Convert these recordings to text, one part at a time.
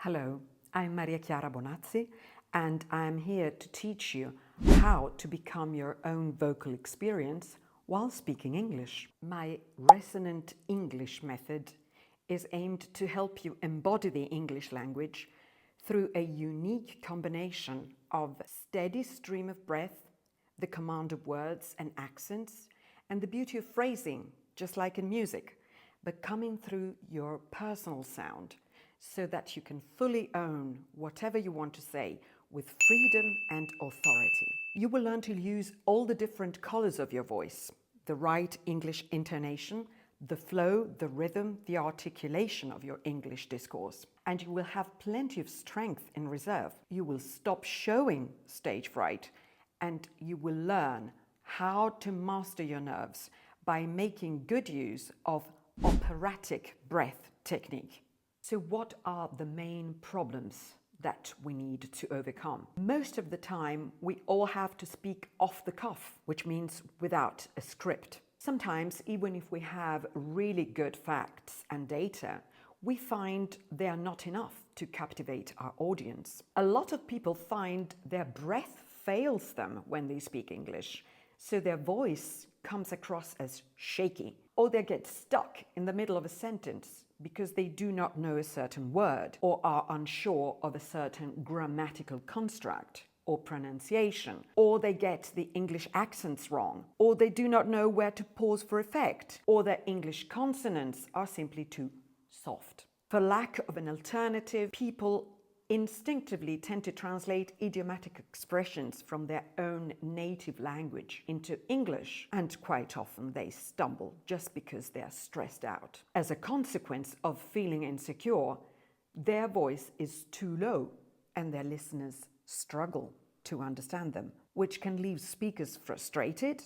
Hello, I'm Maria Chiara Bonazzi, and I'm here to teach you how to become your own vocal experience while speaking English. My Resonant English Method is aimed to help you embody the English language through a unique combination of steady stream of breath, the command of words and accents, and the beauty of phrasing, just like in music, but coming through your personal sound, so that you can fully own whatever you want to say with freedom and authority. You will learn to use all the different colors of your voice, the right English intonation, the flow, the rhythm, the articulation of your English discourse. And you will have plenty of strength in reserve. You will stop showing stage fright, and you will learn how to master your nerves by making good use of operatic breath technique. So what are the main problems that we need to overcome? Most of the time, we all have to speak off the cuff, which means without a script. Sometimes, even if we have really good facts and data, we find they are not enough to captivate our audience. A lot of people find their breath fails them when they speak English, so their voice comes across as shaky, or they get stuck in the middle of a sentence because they do not know a certain word or are unsure of a certain grammatical construct or pronunciation, or they get the English accents wrong, or they do not know where to pause for effect, or their English consonants are simply too soft. For lack of an alternative, people instinctively tend to translate idiomatic expressions from their own native language into English, and quite often they stumble just because they are stressed out. As a consequence of feeling insecure, their voice is too low and their listeners struggle to understand them, which can leave speakers frustrated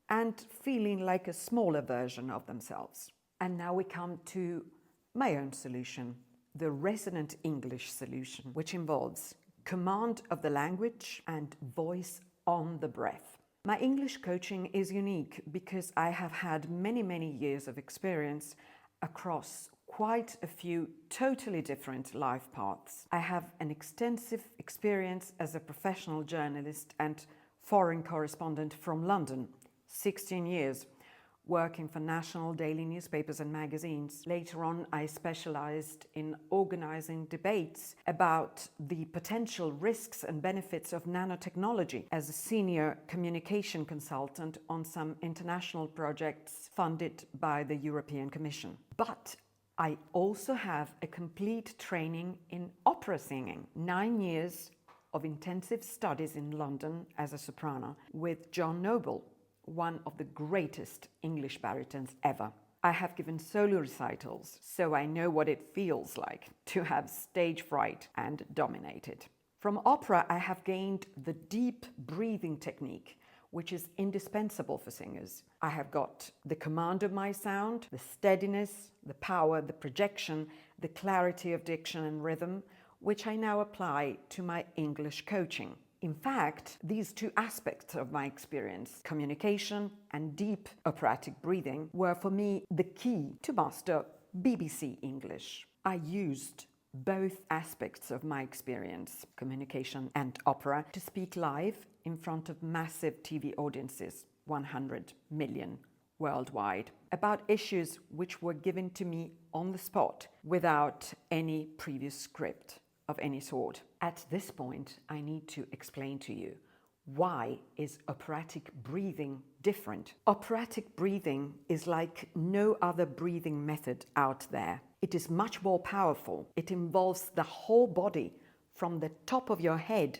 and feeling like a smaller version of themselves. And now we come to my own solution, the Resonant English solution, which involves command of the language and voice on the breath. My English coaching is unique because I have had many years of experience across quite a few totally different life paths. I have an extensive experience as a professional journalist and foreign correspondent from London, 16 years, working for national daily newspapers and magazines. Later on, I specialized in organizing debates about the potential risks and benefits of nanotechnology as a senior communication consultant on some international projects funded by the European Commission. But I also have a complete training in opera singing, 9 years of intensive studies in London as a soprano with John Noble, one of the greatest English baritons ever. I have given solo recitals, so I know what it feels like to have stage fright and dominate it. From opera, I have gained the deep breathing technique, which is indispensable for singers. I have got the command of my sound, the steadiness, the power, the projection, the clarity of diction and rhythm, which I now apply to my English coaching. In fact, these two aspects of my experience, communication and deep operatic breathing, were for me the key to master BBC English. I used both aspects of my experience, communication and opera, to speak live in front of massive TV audiences, 100 million worldwide, about issues which were given to me on the spot without any previous script of any sort. At this point, I need to explain to you, why is operatic breathing different? Operatic breathing is like no other breathing method out there. It is much more powerful. It involves the whole body, from the top of your head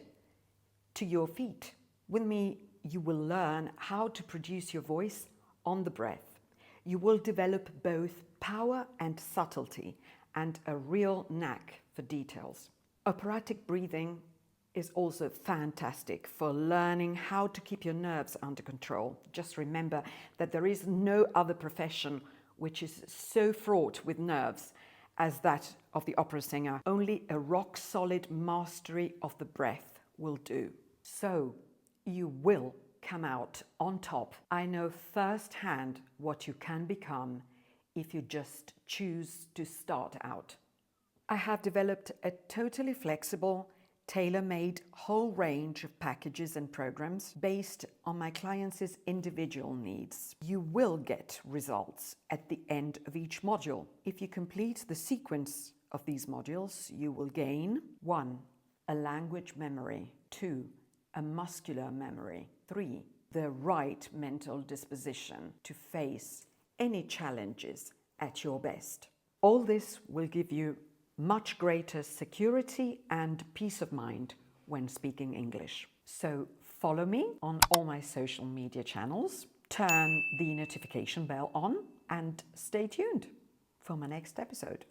to your feet. With me, you will learn how to produce your voice on the breath. You will develop both power and subtlety and a real knack for details. Operatic breathing is also fantastic for learning how to keep your nerves under control. Just remember that there is no other profession which is so fraught with nerves as that of the opera singer. Only a rock-solid mastery of the breath will do. So you will come out on top. I know firsthand what you can become if you just choose to start out. I have developed a totally flexible, tailor-made whole range of packages and programs based on my clients' individual needs. You will get results at the end of each module. If you complete the sequence of these modules, you will gain 1. A language memory, 2. A muscular memory, 3. The right mental disposition to face any challenges at your best. All this will give you much greater security and peace of mind when speaking English. So follow me on all my social media channels, turn the notification bell on, and stay tuned for my next episode.